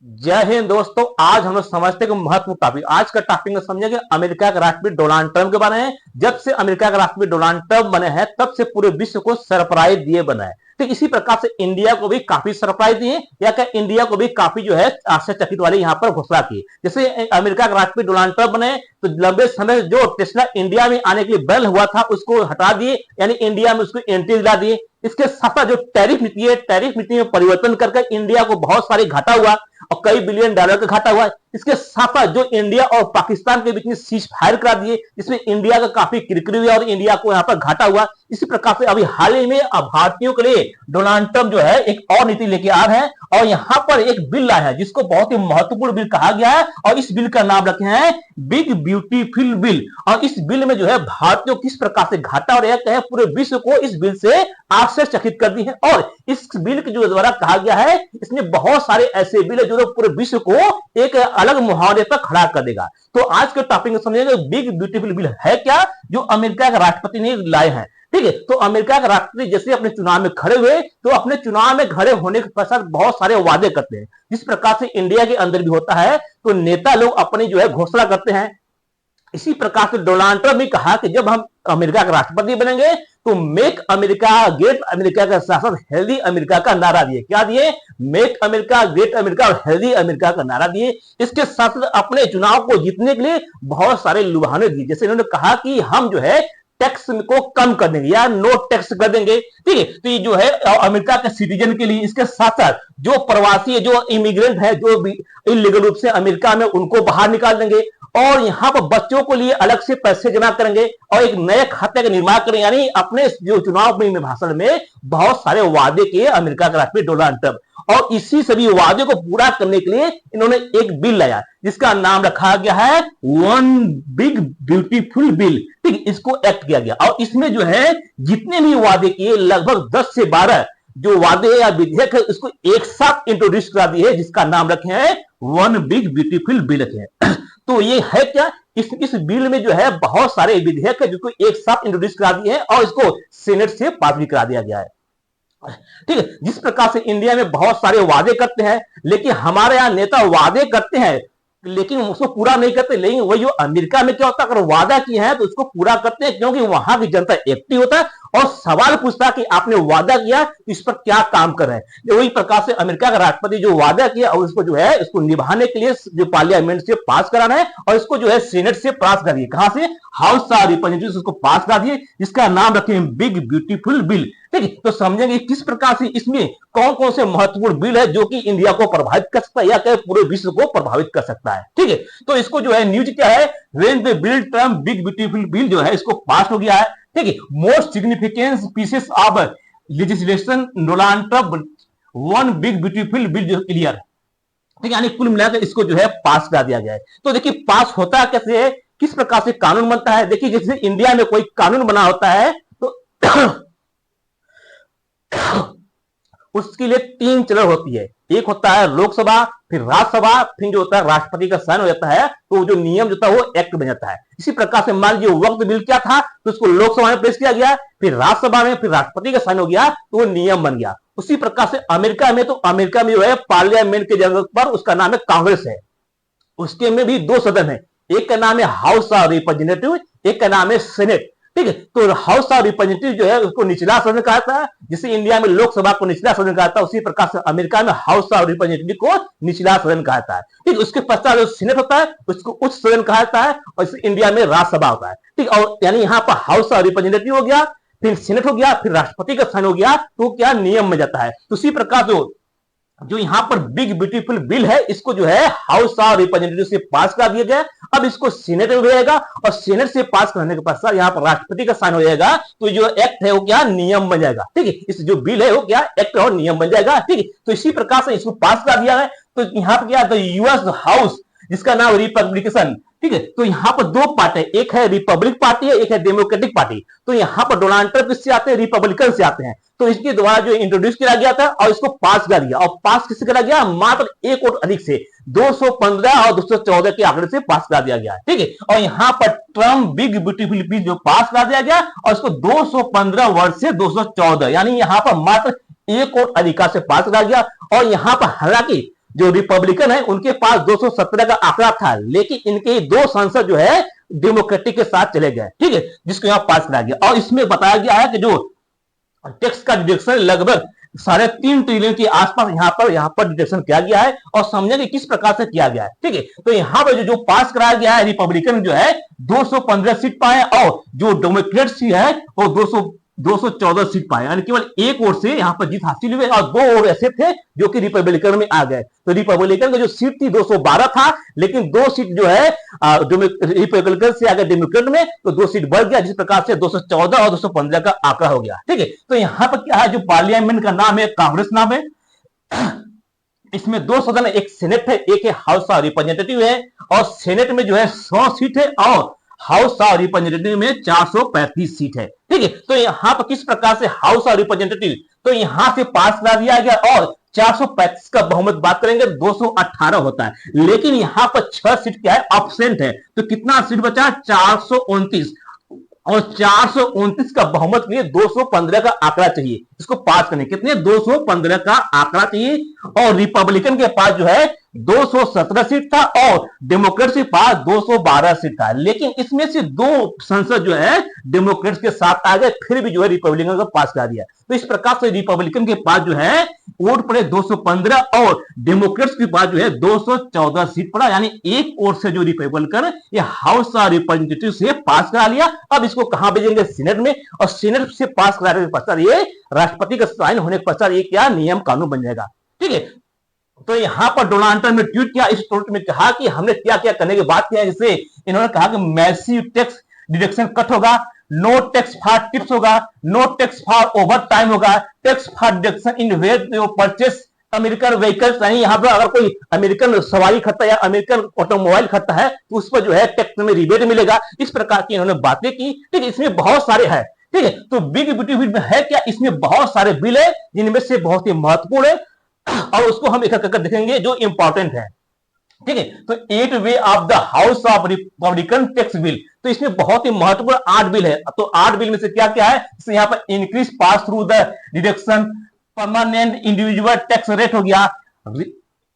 जय हिंद दोस्तों। आज हम लोग समझते हैं कि महत्वपूर्ण टॉपिक आज का टॉपिक में समझेंगे अमेरिका के राष्ट्रपति डोनाल्ड ट्रंप के बारे में। जब से अमेरिका का राष्ट्रपति डोनाल्ड ट्रंप बने हैं तब से पूरे विश्व को सरप्राइज दिए बना है। तो इसी प्रकार से इंडिया को भी काफी सरप्राइज दिए या क्या इंडिया को भी काफी जो है आश्चर्यचकित वाली यहाँ पर घोषणा की। जैसे अमेरिका के राष्ट्रपति डोनाल्ड ट्रंप बने तो लंबे समय जो टेस्ला इंडिया में आने के लिए बैन हुआ था उसको हटा दिए, यानी इंडिया में उसको एंट्री दिला दिए। इसके साथ साथ जो टैरिफ नीति है, टैरिफ नीति में परिवर्तन करके इंडिया को बहुत सारे घाटा हुआ और कई बिलियन डॉलर का घाटा हुआ। इसके साथ साथ जो इंडिया और पाकिस्तान के बीच में सीज फायर करा दिए, इसमें इंडिया का काफी किरकिरी हुआ और इंडिया को यहाँ पर घाटा हुआ। इसी प्रकार से अभी हाल ही में भारतीयों के लिए डोनाल्ड ट्रंप जो है एक और नीति लेके आ रहे हैं और यहाँ पर एक बिल लाया है जिसको बहुत ही महत्वपूर्ण बिल कहा गया है और इस बिल का नाम रखे हैं बिग ब्यूटीफुल बिल। और इस बिल में जो है भारतीयों किस प्रकार से घाटा और एक है पूरे विश्व को इस बिल से आश्चर्यचकित कर दी है। और इस बिल के जो द्वारा कहा गया है इसमें बहुत सारे ऐसे बिल है जो पूरे विश्व को एक अलग मुहावरे पर खड़ा कर देगा। तो आज के टॉपिक में समझेंगे बिग ब्यूटीफुल बिल है क्या जो अमेरिका के राष्ट्रपति ने लाए हैं। ठीक है, तो अमेरिका के राष्ट्रपति जैसे अपने चुनाव में खड़े हुए तो अपने चुनाव में खड़े होने के पश्चात बहुत सारे वादे करते हैं, जिस प्रकार से इंडिया के अंदर भी होता है। तो नेता लोग अपनी जो है घोषणा करते हैं। इसी प्रकार से डोनाल्ड ट्रंप ने कहा कि जब हम अमेरिका के राष्ट्रपति बनेंगे तो मेक अमेरिका ग्रेट अमेरिका के साथ साथ हेल्दी अमेरिका का नारा दिए। क्या दिए? मेक अमेरिका ग्रेट अमेरिका और हेल्दी अमेरिका का नारा दिए। इसके साथ अपने चुनाव को जीतने के लिए बहुत सारे लुभाने दिए। जैसे इन्होंने कहा कि हम जो है टैक्स को कम कर देंगे या नो टैक्स कर देंगे। ठीक है, तो ये जो है अमेरिका के सिटीजन के लिए। इसके साथ साथ जो प्रवासी जो इमिग्रेंट है जो इलीगल रूप से अमेरिका में उनको बाहर निकाल देंगे और यहाँ पर बच्चों के लिए अलग से पैसे जमा करेंगे और एक नए खाते का निर्माण करेंगे। यानी अपने जो चुनाव में भाषण में बहुत सारे वादे किए अमेरिका के राष्ट्रपति डोनाल्ड ट्रंप और इसी सभी वादे को पूरा करने के लिए इन्होंने एक बिल लाया जिसका नाम रखा गया है वन बिग ब्यूटीफुल बिल। ठीक, इसको एक्ट किया गया और इसमें जो है जितने भी वादे किए लगभग 10 से 12 जो वादे या विधेयक है उसको एक साथ इंट्रोड्यूस करा दिए है जिसका नाम रखे हैं वन बिग ब्यूटीफुल बिल रखे हैं। तो ये है क्या? इस बिल में जो है बहुत सारे विधेयक है जिसको एक साथ इंट्रोड्यूस करा दिए हैं और इसको सेनेट से पास भी करा दिया गया है। ठीक है, जिस प्रकार से इंडिया में बहुत सारे वादे करते हैं लेकिन हमारे यहाँ नेता वादे करते हैं लेकिन उसको पूरा नहीं करते। लेकिन वही जो अमेरिका में क्या होता है, अगर वादा किए हैं तो उसको पूरा करते हैं क्योंकि वहां की जनता एक्टिव होता है और सवाल पूछता है कि आपने वादा किया इस पर क्या काम कर रहे हैं। वही प्रकार से अमेरिका का राष्ट्रपति जो वादा किया और उसको जो है इसको निभाने के लिए जो पार्लियामेंट से पास कराना है और इसको जो है सेनेट से पास कर दिए। कहां से? हाउस ऑफ रिप्रेजेंटेटिव्स उसको पास करा दिए जिसका नाम रखे बिग ब्यूटीफुल बिल। ठीक है, तो समझेंगे किस प्रकार से इसमें कौन कौन से महत्वपूर्ण बिल है जो कि इंडिया को प्रभावित कर सकता है या क्या पूरे विश्व को प्रभावित कर सकता है। ठीक है, तो इसको जो है न्यूज क्या है, when the bill Trump big beautiful bill जो है इसको पास हो गया है। ठीक है, most significant pieces of legislation Donald Trump one big beautiful bill जो क्लियर। ठीक है, यानी कुल मिलाकर इसको जो है पास कर दिया गया है। तो देखिए पास होता है कैसे है, किस प्रकार से कानून बनता है। देखिए जैसे इंडिया में कोई कानून बना होता है तो उसके लिए 3 चरण होती है। एक होता है लोकसभा, फिर राज्यसभा, फिर जो होता है राष्ट्रपति का साइन हो जाता है तो जो नियम जो था वो एक्ट बन जाता है। इसी प्रकार से मान लीजिए वक्त बिल क्या था तो उसको लोकसभा में पेश किया गया, फिर राज्यसभा में, फिर राष्ट्रपति का साइन हो गया तो वो नियम बन गया। उसी प्रकार से अमेरिका में, तो अमेरिका में जो है पार्लियामेंट के जगह पर उसका नाम है कांग्रेस है। उसके में भी 2 सदन है, एक का नाम है हाउस ऑफ रिप्रेजेंटेटिव, एक का नाम है सेनेट। ठीक है, तो हाउस ऑफ रिप्रेजेंटेटिव जो है उसको निचला सदन कहा था। जैसे इंडिया में लोकसभा को निचला सदन कहा था उसी प्रकार से अमेरिका में हाउस ऑफ रिप्रेजेंटेटिव को निचला सदन कहा था। ठीक, उसके पश्चात जो सेनेट होता है उसको उच्च सदन कहा जाता है और इंडिया में राज्यसभा होता है। ठीक, और यानी यहाँ पर हाउस ऑफ रिप्रेजेंटेटिव हो गया, फिर सेनेट हो गया, फिर राष्ट्रपति का साइन हो गया तो क्या नियम में जाता है। तो उसी प्रकार जो यहां पर बिग ब्यूटीफुल बिल है इसको जो है हाउस ऑफ रिप्रेजेंटेटिव से पास कर दिया गया। अब इसको सीनेट में भेजेगा और सीनेट से पास करने के पश्चात यहां पर राष्ट्रपति का साइन हो जाएगा तो जो एक्ट है वो क्या नियम बन जाएगा। ठीक है, इस जो बिल है वो क्या एक्ट और नियम बन जाएगा। ठीक है, तो इसी प्रकार से इसको पास कर दिया है। तो यहां पर क्या यूएस हाउस जिसका नाम रिपब्लिकन। ठीक है, तो यहां पर 2 पार्टी है, एक है रिपब्लिक पार्टी है, एक है डेमोक्रेटिक पार्टी। तो यहां पर डोनाल्ड ट्रंप किससे आते हैं? रिपब्लिकन से आते हैं। तो इसके द्वारा जो इंट्रोड्यूस किया गया था और इसको पास कर दिया। और पास किससे करा गया? मात्र 1 वोट अधिक से 215 और 214 के आंकड़े से पास कर दिया गया। ठीक है, और यहां पर ट्रम्प बिग ब्यूटीफुल बिल जो पास कर दिया गया और इसको 215 वर्ष से 214 यानी यहां पर मात्र 1 वोट अधिकार से पास करा गया। और यहां पर हालांकि जो रिपब्लिकन है उनके पास 217 का आंकड़ा था, लेकिन इनके दो सांसद जो है डेमोक्रेटिक के साथ चले गए, ठीक है, जिसको यहां पास कराया गया। और इसमें बताया गया है कि जो टैक्स का डिडक्शन लगभग 3.5 ट्रिलियन के आसपास यहाँ पर डिडक्शन किया गया है, और समझेंगे किस प्रकार से किया गया है, ठीक है। तो यहाँ पर जो पास कराया गया है, रिपब्लिकन जो है 215 सीट पाए, और जो डेमोक्रेट्स है वो 214 सीट पाए, यानी केवल एक ओर से यहाँ पर जीत हासिल हुई, और दो और ऐसे थे जो कि रिपब्लिकन में आ गए। तो रिपब्लिकन का जो सीट थी 212 था, लेकिन 2 सीट जो है रिपब्लिकन से आ गए डेमोक्रेट में, तो 2 सीट बढ़ गया, जिस प्रकार से 214 और 215 का आंकड़ा हो गया, ठीक है। तो यहाँ पर क्या है, जो पार्लियामेंट का नाम है कांग्रेस नाम है। इसमें 2 सदन है, एक सेनेट है, एक है हाउस ऑफ रिप्रेजेंटेटिव है, और सेनेट में जो है 100 सीट है, और हाउस ऑफ रिप्रेजेंटेटिव में 435 सीट है, ठीक है। तो यहां पर किस प्रकार से हाउस ऑफ रिप्रेजेंटेटिव, तो यहां से पास करा दिया गया, और 435 का बहुमत बात करेंगे 218 होता है, लेकिन यहां पर 6 सीट क्या है, एब्सेंट है। तो कितना सीट बचा, 429, और 429 का बहुमत के लिए 215 का आंकड़ा चाहिए इसको पास करने, कितने, 215 का आंकड़ा चाहिए। और रिपब्लिकन के पास जो है 217 सीट था, और डेमोक्रेट के पास 212 सीट था, लेकिन इसमें से 2 संसद जो है डेमोक्रेट्स के साथ आ गए, फिर भी जो है रिपब्लिकन को पास करा दिया। तो इस प्रकार से रिपब्लिकन के पास जो है वोट पड़े 215, और डेमोक्रेट्स के पास जो है 214 सीट पड़ा, यानी एक ओर से जो रिपब्लिकन ये हाउस ऑफ रिप्रेजेंटेटिव से पास करा लिया। अब इसको कहां भेजेंगे, सीनेट में, और सीनेट से पास कराने के पश्चात ये राष्ट्रपति का साइन होने के पश्चात ये क्या नियम कानून बन जाएगा, ठीक है। तो यहां पर डोनाल्ड ट्रंप ने ट्वीट किया, इस ट्वीट में कहा कि हमने क्या क्या करने की बात किया, जैसे इन्होंने कहा कि मैसिव टैक्स डिडक्शन कट होगा, नो टैक्स फॉर टिप्स होगा, no tax for overtime होगा, tax for deduction in where purchase American vehicles, यानी यहां पर अगर कोई अमेरिकन सवारी खरीदता है या अमेरिकन ऑटोमोबाइल खरीदता है तो उस पर जो है टैक्स में रिबेट मिलेगा। इस प्रकार की इन्होंने बातें की, ठीक है। इसमें बहुत सारे हैं, ठीक है। तो बिग ब्यूटी बिल में है क्या, इसमें बहुत सारे बिल है जिनमें से बहुत ही महत्वपूर्ण है, और उसको हम एक एक करके देखेंगे जो इंपॉर्टेंट है, ठीक है। तो 8 way of the house of Republican tax bill, तो इसमें बहुत ही महत्वपूर्ण 8 बिल है। तो 8 बिल में से क्या क्या है, यहाँ पर increase pass through the deduction, permanent individual tax rate हो गया,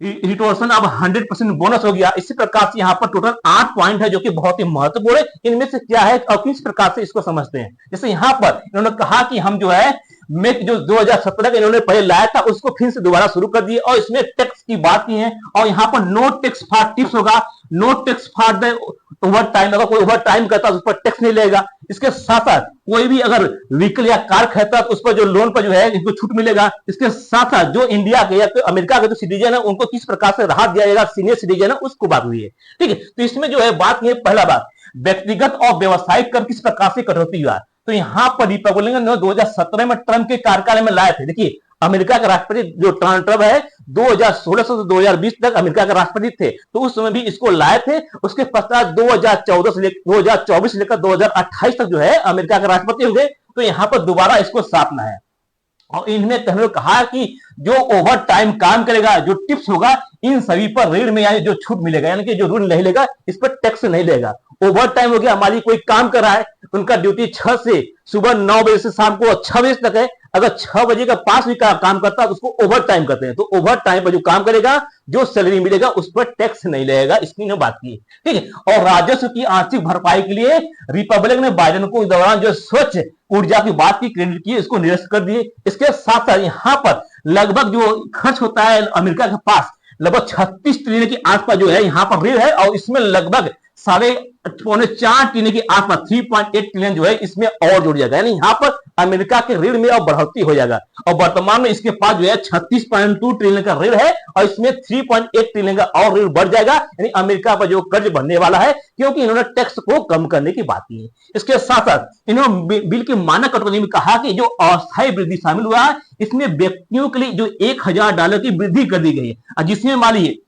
रिटोर्सन अब 100% बोनस हो गया। इसी प्रकार से यहाँ पर टोटल 8 पॉइंट है जो कि बहुत ही महत्वपूर्ण है। इनमें से क्या है और किस प्रकार से इसको समझते हैं, जैसे यहाँ पर इन्होंने कहा कि हम जो है मेक जो 2017 का इन्होंने पहले लाया था उसको फिर से दोबारा शुरू कर दिए, और इसमें टैक्स की बात की है, और यहाँ पर नो टैक्स फॉर टिप्स होगा, no tax for the overtime, अगर कोई ओवर टाइम करता है उस पर टैक्स नहीं लेगा। इसके साथ साथ कोई भी अगर व्हीकल या कार खरीदता है तो उस पर जो लोन पर जो है इनको छूट मिलेगा। इसके साथ साथ जो इंडिया के या अमेरिका के जो सिटीजन है उनको किस प्रकार से राहत दिया जाएगा, सीनियर सिटीजन है उसको बात हुई है, ठीक है। तो इसमें जो है बात ये पहला बात व्यक्तिगत और व्यवसायिक कर किस प्रकार से कटौती हुआ। तो यहां पर रिपब्लिकन 2017 में ट्रंप के कार्यकाल में लाए थे। देखिए अमेरिका का राष्ट्रपति जो ट्रंप है 2016 से 2020 तक अमेरिका के राष्ट्रपति थे, तो उस समय भी इसको लाए थे। उसके पश्चात 2014 से 2024 से लेकर 2028 तक जो है अमेरिका के राष्ट्रपति हुए। तो यहां पर दोबारा इसको साधना है, और इन्होंने कहा कि जो ओवर टाइम काम करेगा, जो टिप्स होगा, इन सभी पर ऋण में यानी जो छूट मिलेगा, यानी कि जो ऋण नहीं लेगा इस पर टैक्स नहीं लेगा। ओवर टाइम हो गया, हमारी कोई काम कर रहा है, उनका ड्यूटी 6 से सुबह 9 बजे से शाम को 6 बजे तक है, अगर 6 बजे का 5 भी का काम करता है तो उसको ओवर टाइम कहते हैं। तो ओवर टाइम पर जो काम करेगा जो सैलरी मिलेगा उस पर टैक्स नहीं लगेगा, इसकी बात की, ठीक है। और राजस्व की आंशिक भरपाई के लिए रिपब्लिक ने बाइडेन को इस दौरान जो स्वच्छ ऊर्जा की बात की, क्रेडिट की, इसको निरस्त कर दिए। इसके साथ साथ यहां पर लगभग जो खर्च होता है अमेरिका के पास लगभग 36 ट्रिलियन के आसपास जो है यहाँ पर ऋण है, और इसमें लगभग 4.5 ट्रिलियन के आसपास 3.8 ट्रिलियन जो है इसमें और जुड़ जाएगा, यानी यहाँ पर अमेरिका के ऋण में और बढ़ोतरी हो जाएगा। और वर्तमान में इसके पास जो है 36.2 ट्रिलियन का ऋण है, और इसमें 3.8 ट्रिलियन का और ऋण बढ़ जाएगा, यानी अमेरिका पर जो कर्ज बढ़ने वाला है, क्योंकि इन्होंने टैक्स को कम करने की बात की है। इसके साथ साथ इन्होंने बिल की मानक कटौती में कहा कि जो अस्थायी वृद्धि शामिल हुआ है इसमें व्यक्तियों के लिए जो $1000 की वृद्धि कर दी गई है, जिसमें मान लीजिए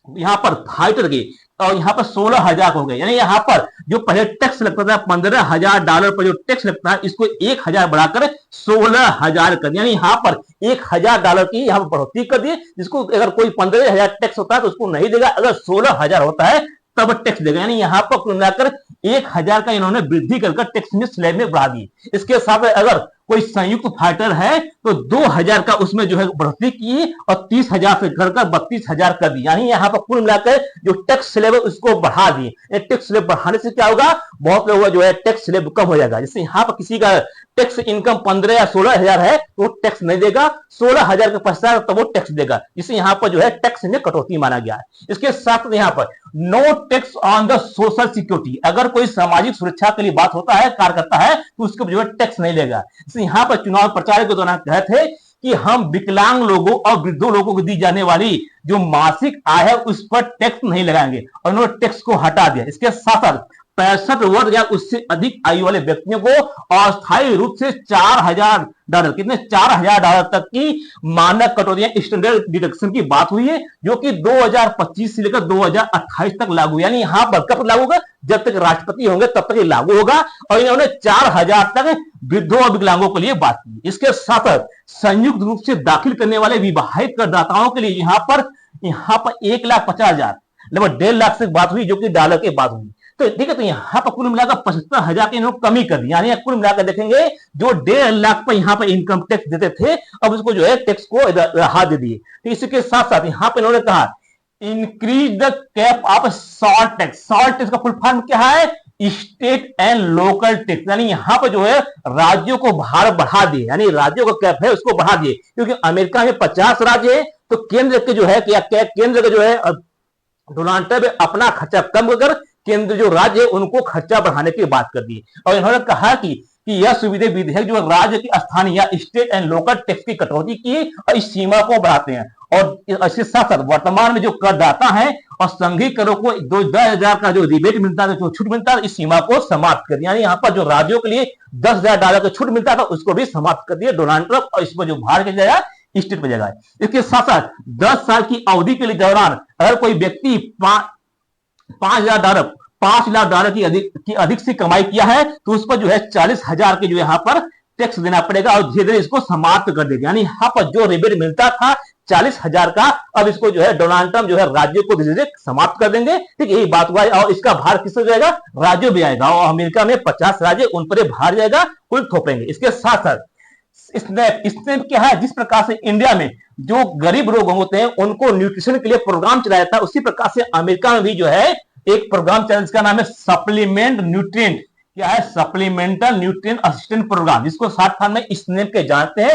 यहाँ पर फाइटर के और यहाँ पर 16,000 हो गए, यानी यहाँ पर जो पहले टैक्स लगता था $15,000 पर जो टैक्स लगता है इसको 1,000 बढ़ाकर 16,000 कर दिया, यानी यहाँ पर $1,000 की यहाँ पर बढ़ोतरी कर दी, जिसको अगर कोई 15,000 टैक्स होता है तो उसको नहीं देगा, अगर 16,000 होता है तब टैक्स देगा। यानी यहाँ पर कुल मिलाकर 1,000 का इन्होंने वृद्धि कर टैक्स में स्लैब में बढ़ा दी। इसके साथ अगर कोई संयुक्त फाइटर है तो 2,000 का उसमें जो है बढ़ोतरी की और 30,000 से घटकर 32,000 कर दी। यानी यहाँ पर कुल मिलाकर जो टैक्स स्लैब है उसको बढ़ा दिए। टैक्स स्लैब बढ़ाने से क्या होगा, बहुत लोगों का जो है टैक्स स्लैब कम हो जाएगा। जैसे यहाँ पर किसी का टैक्स इनकम 15 या 16,000 है तो टैक्स नहीं देगा, 16,000 का पश्चात तो वो टैक्स देगा। जिससे यहाँ पर जो है टैक्स में कटौती माना गया है। इसके साथ यहाँ पर no tax on the social security, अगर कोई सामाजिक सुरक्षा के लिए बात होता है, कार्य करता है तो उसको जो है टैक्स नहीं लेगा। यहाँ पर चुनाव प्रचार के दौरान कहे थे कि हम विकलांग लोगों और वृद्धों लोगों को दी जाने वाली जो मासिक आय है उस पर टैक्स नहीं लगाएंगे और उन्होंने टैक्स को हटा दिया। इसके साथ साथ 65 वर्ष या उससे अधिक आयु वाले व्यक्तियों को अस्थायी रूप से $4,000 कितने $4,000 तक की मानक कटौतियां स्टैंडर्ड डिडक्शन की बात हुई है, जो कि 2025 से लेकर 2028 तक लागू। यानी यहां पर कब लागू होगा, जब तक राष्ट्रपति होंगे तब तक ये लागू होगा। और इन्होंने 4,000 तक वृद्धों और विकलांगों के लिए बात की। इसके साथ संयुक्त रूप से दाखिल करने वाले विवाहित करदाताओं के लिए यहाँ पर 1,50,000 लगभग 1.5 लाख से बात हुई, जो कि डॉलर की बात हुई। तो ठीक है, तो यहाँ पर कुल मिलाकर 75,000 की इन्होंने कमी कर दी। यानी कुल मिलाकर देखेंगे जो 1.5 लाख पर यहाँ पर इनकम टैक्स देते थे, अब उसको जो है टैक्स को राहत दे दिए। तो इसके साथ साथ यहाँ पर इन्होंने कहा increase the cap of salt tax. Salt tax का फुल फॉर्म क्या है, स्टेट एंड लोकल टैक्स। यानी यहाँ पर जो है राज्यों को भार बढ़ा दिए, यानी राज्यों का कैप है उसको बढ़ा दिए। क्योंकि अमेरिका में 50 राज्य है तो केंद्र के जो है केंद्र का जो है डोनाल्ड ट्रंप अपना खर्चा कम कर केंद्र जो राज्य है उनको खर्चा बढ़ाने की बात कर दी। और इन्होंने कहा कि यह सुविधा विधेयक जो राज्य की स्थानीय या स्टेट एंड लोकल टैक्स की कटौती की और इस सीमा को बढ़ाते हैं। और इसके साथ साथ वर्तमान में जो करदाता है और संघीय करों को 10,000 का जो रिबेट मिलता है, जो छूट मिलता है, इस सीमा को समाप्त कर दिया। यानी यहाँ पर जो राज्यों के लिए $10,000 का छूट मिलता था उसको भी समाप्त कर दिया डोनाल्ड ट्रंप, और इसमें जो भार के जाएगा स्टेट पे जाएगा। इसके साथ साथ 10 साल की अवधि के लिए दौरान अगर कोई व्यक्ति $5,000 $5 लाख की अधिक से कमाई किया है तो उस पर जो है 40,000 के जो यहाँ पर टैक्स देना पड़ेगा और धीरे धीरे इसको समाप्त कर देगा। यानी यहाँ पर जो रिबेट मिलता था 40,000 का, अब इसको जो है डोनाल्ड ट्रंप जो है राज्यों को धीरे धीरे समाप्त कर देंगे। ठीक, यही बात हुआ है। और इसका भार किससे जाएगा, राज्यों भी आएगा। और अमेरिका में 50 राज्य उन पर भार जाएगा, कुल थोपेंगे। इसके साथ साथ स्नैप क्या है, जिस प्रकार से इंडिया में जो गरीब लोग होते हैं उनको न्यूट्रिशन के लिए प्रोग्राम चलाया था, उसी प्रकार से अमेरिका में भी जो है एक प्रोग्राम चला जिसका नाम है सप्लीमेंट न्यूट्रिएंट। क्या है, सप्लीमेंटल न्यूट्रिएंट असिस्टेंट प्रोग्राम, जिसको शॉर्ट फॉर्म में स्नैप के जानते हैं।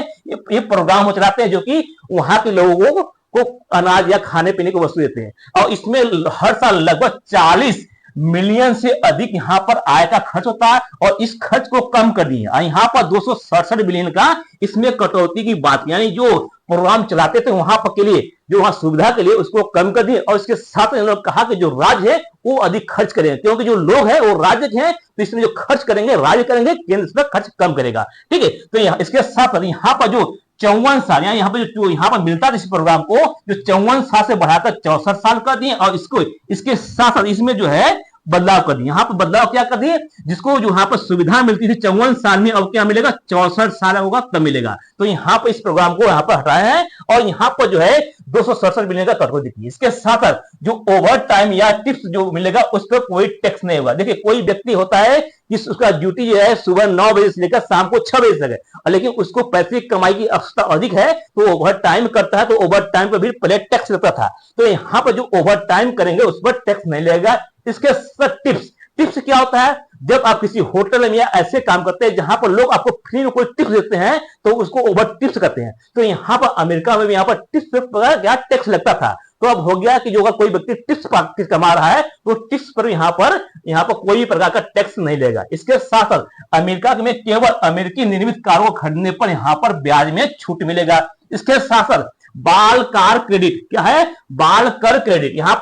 ये प्रोग्राम वो चलाते हैं जो कि वहां के लोगों को अनाज या खाने पीने की वस्तु देते हैं। और इसमें हर साल लगभग 40 मिलियन से अधिक यहाँ पर आय का खर्च होता है और इस खर्च को कम कर दिए। यहाँ पर 267 बिलियन का इसमें कटौती की बात, यानी जो प्रोग्राम चलाते थे वहां पर के लिए जो वहां सुविधा के लिए उसको कम कर दिए। और इसके साथ इन्होंने कहा कि जो राज्य है वो अधिक खर्च करेंगे, क्योंकि जो लोग हैं वो राज्य हैं, तो इसमें जो खर्च करेंगे राज्य करेंगे, केंद्र इस पर खर्च कम करेगा। ठीक है, तो इसके साथ यहाँ पर जो 54 साल यहाँ पे जो यहाँ पर मिलता था इस प्रोग्राम को, जो 54 साल से बढ़ाकर 64 साल कर दिए। और इसको इसके साथ साथ इसमें जो है बदलाव कर दिए। यहाँ पर बदलाव क्या कर दिए, जिसको जो यहाँ पर सुविधा मिलती थी 54 साल में, अब क्या मिलेगा, 64 साल होगा तब मिलेगा। तो यहाँ पर इस प्रोग्राम को यहाँ पर हटाया है और यहाँ पर जो है 267 मिलने का कटौती की। इसके साथ साथ जो ओवर टाइम या टिप्स जो मिलेगा उस पर कोई टैक्स नहीं होगा। देखिए, कोई व्यक्ति होता है कि उसका ड्यूटी जो है सुबह 9 बजे से लेकर शाम को 6 बजे तक है, लेकिन उसको पैसे की कमाई की आवश्यकता अधिक है तो ओवर टाइम करता है, तो ओवर टाइम पर भी पहले टैक्स लगता था। तो यहाँ पर जो ओवर टाइम करेंगे उस पर टैक्स नहीं लगेगा। इसके साथ टिप्स क्या होता है, जब आप किसी होटल में या ऐसे काम करते हैं जहां पर लोग आपको फ्री में कोई टिप्स देते हैं तो उसको ओवर टिप्स कहते हैं। तो यहाँ पर अमेरिका में भी यहाँ पर टिप्स पर क्या टैक्स लगता था, तो अब हो गया कि जो अगर कोई व्यक्ति टिप्स कमा रहा है तो टिप्स पर यहाँ पर कोई प्रकार का टैक्स नहीं लेगा। इसके साथ साथ अमेरिका में केवल अमेरिकी निर्मित कारों को खरीदने पर यहाँ पर ब्याज में छूट मिलेगा। इसके साथ साथ बाल कार क्रेडिट, क्या है, बाल कर क्रेडिट, यहाँ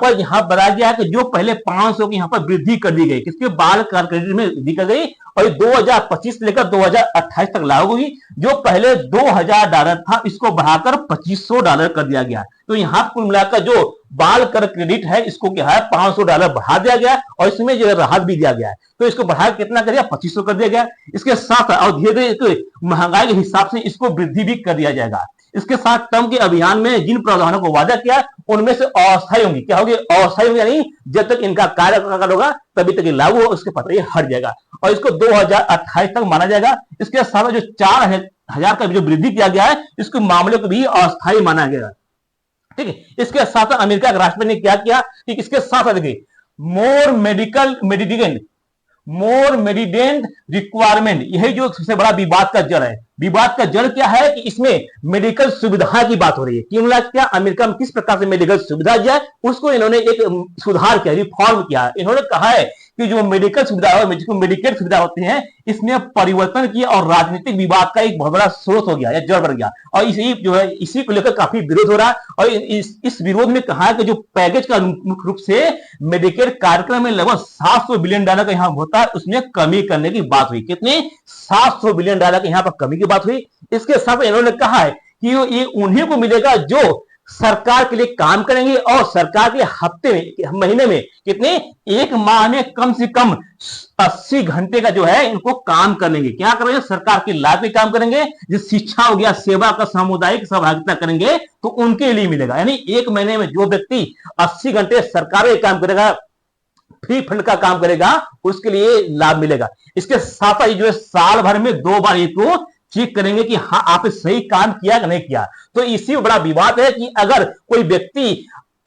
बताया गया है कि जो पहले 500 की यहाँ पर वृद्धि कर दी गई, किसके बाल कार क्रेडिट में वृद्धि कर गई और 2025 से लेकर 2028 तक लागू हुई। जो पहले $2,000 था इसको बढ़ाकर $2,500 कर दिया गया। तो यहाँ कुल मिलाकर जो बाल कर क्रेडिट है इसको क्या है $500 बढ़ा दिया गया और इसमें जो है राहत भी दिया गया है। तो इसको बढ़ा कितना कर दिया, 2,500 कर दिया गया। इसके साथ और धीरे धीरे महंगाई के हिसाब से इसको वृद्धि भी कर दिया जाएगा। इसके साथ ट्रम्प के अभियान में जिन प्रावधानों को वादा किया उनमें से अस्थायी होंगी, क्या होगी, अस्थायी होंगी, यानी जब तक इनका कार्यकाल होगा तभी तक लागू हो, उसके पत्र ये हट जाएगा और इसको 2028 तक माना जाएगा। इसके साथ जो 4,000 का जो वृद्धि किया गया है इसके मामले को भी अस्थायी माना गया। ठीक है, इसके साथ अमेरिका के राष्ट्रपति ने क्या किया कि इसके साथ देखिए मोर मेडिडेंट रिक्वायरमेंट, यही जो सबसे बड़ा विवाद का जड़ है। विवाद का जड़ क्या है कि इसमें मेडिकल सुविधा की बात हो रही है कि उन्होंने क्या अमेरिका में किस प्रकार से मेडिकल सुविधा दिया है उसको इन्होंने एक सुधार किया, रिफॉर्म किया। इन्होंने कहा है कि जो मेडिकल सुविधा है, जिसको मेडिकेल सुविधा होती है, इसमें परिवर्तन किया और राजनीतिक विवाद का एक बहुत बड़ा स्रोत हो गया या जड़ बन गया और इसी जो है इसी को लेकर काफी विरोध हो रहा है और इस विरोध में कहा है कि जो पैकेज का मुख्य रूप से मेडिकेल कार्यक्रम में लगभग $700 बिलियन का यहाँ होता है, उसमें कमी करने की बात हुई। कितनी? $700 बिलियन की यहाँ पर कमी की बात हुई। इसके साथ इन्होंने कहा है कि ये उन्हीं को मिलेगा जो सरकार के लिए काम करेंगे और सरकार के हफ्ते में, महीने में कितने, एक माह में कम से कम 80 घंटे का जो है इनको काम करेंगे। क्या करेंगे? सरकार के लाभ में काम करेंगे। जो शिक्षा हो गया, सेवा का सामुदायिक सहभागिता करेंगे तो उनके लिए मिलेगा। यानी एक महीने में जो व्यक्ति 80 घंटे सरकार के काम करेगा, फ्री फंड का काम करेगा, उसके लिए लाभ मिलेगा। इसके साथ ही जो है साल भर में 2 बार इसको चेक करेंगे कि हाँ आपने सही काम किया कि नहीं किया। तो इसी में बड़ा विवाद है कि अगर कोई व्यक्ति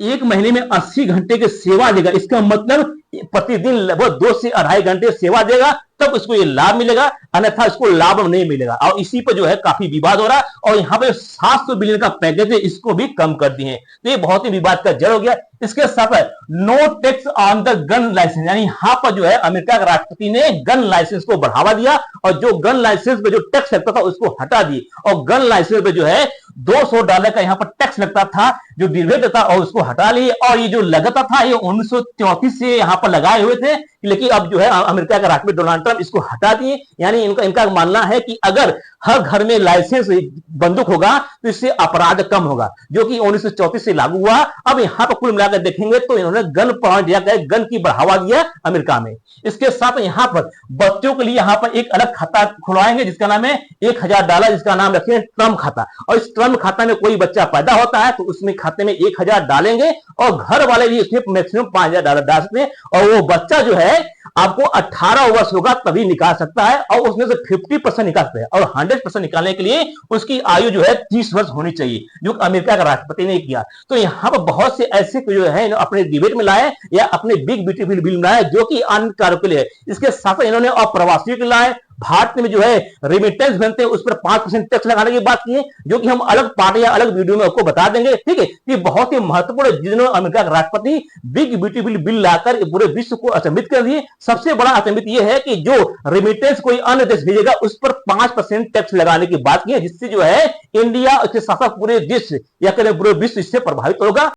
एक महीने में 80 घंटे की सेवा देगा, इसका मतलब प्रतिदिन लगभग 2 से 2.5 घंटे सेवा देगा तब उसको ये लाभ मिलेगा, अन्यथा इसको लाभ नहीं मिलेगा। और इसी पर जो है काफी विवाद हो रहा है और यहाँ पे 700 बिलियन का पैकेज है, इसको भी कम कर दिए। तो ये बहुत ही विवाद का जड़ हो गया। इसके साथ no tax on the gun licence, यानी यहाँ पर जो है अमेरिका के राष्ट्रपति ने गन लाइसेंस को बढ़ावा दिया और जो गन लाइसेंस पे जो टैक्स लगता था उसको हटा दिए और गन लाइसेंस पे जो है $200 का यहाँ पर टैक्स लगता था जो डिबेट था और उसको हटा लिए। और ये जो लगता था ये 1934 से यहाँ पर लगाए हुए थे, लेकिन अब जो है अमेरिका का राष्ट्रपति डोनाल्ड ट्रंप इसको हटा दिए। यानी इनका मानना है कि अगर हर घर में लाइसेंस बंदूक होगा तो इससे अपराध कम होगा, जो कि 1934 से लागू हुआ। अब यहाँ पर कुल मिलाकर देखेंगे तो इन्होंने गन पॉइंट दिया, गन की बढ़ावा दिया अमेरिका में। इसके साथ यहाँ पर बच्चों के लिए यहाँ पर एक अलग खाता खुलवाएंगे जिसका नाम है $1000, जिसका नाम रखेंगे ट्रम्प खाता। और इस ट्रम्प खाता में कोई बच्चा पैदा होता है तो उसमें खाते में 1000 डालेंगे और घर वाले भी इसमें मैक्सिमम $5000 डाल सकते हैं और वो बच्चा जो है आपको 18 वर्ष होगा तभी निकाल सकता है और उसमें से 50% निकाल सकते हैं और 100% निकालने के लिए उसकी आयु जो है 30 वर्ष होनी चाहिए, जो अमेरिका का राष्ट्रपति ने किया। तो यहाँ पर बहुत से ऐसे जो है अपने डिबेट में लाए या अपने बिग ब्यूटीफुल बिल में लाए जो कि अन्य कार्यों के लिए। इसके साथ इन्होंने अप्रवासियों के लाए, भारत में जो है रेमिटेंस बनते हैं उस पर 5% टैक्स लगाने की बात की है, जो कि हम अलग पार्ट या अलग वीडियो में आपको बता देंगे। ठीक है, ये बहुत ही महत्वपूर्ण जिन्होंने अमेरिका का राष्ट्रपति बिग ब्यूटीफुल बिल लाकर पूरे विश्व को अचंभित कर दिए। सबसे बड़ा अचंभित यह है कि जो रेमिटेंस कोई अन्य देश भेजेगा उस पर 5% टैक्स लगाने की बात की है, जिससे जो है इंडिया उसके साथ पूरे देश या पूरे विश्व इससे प्रभावित होगा।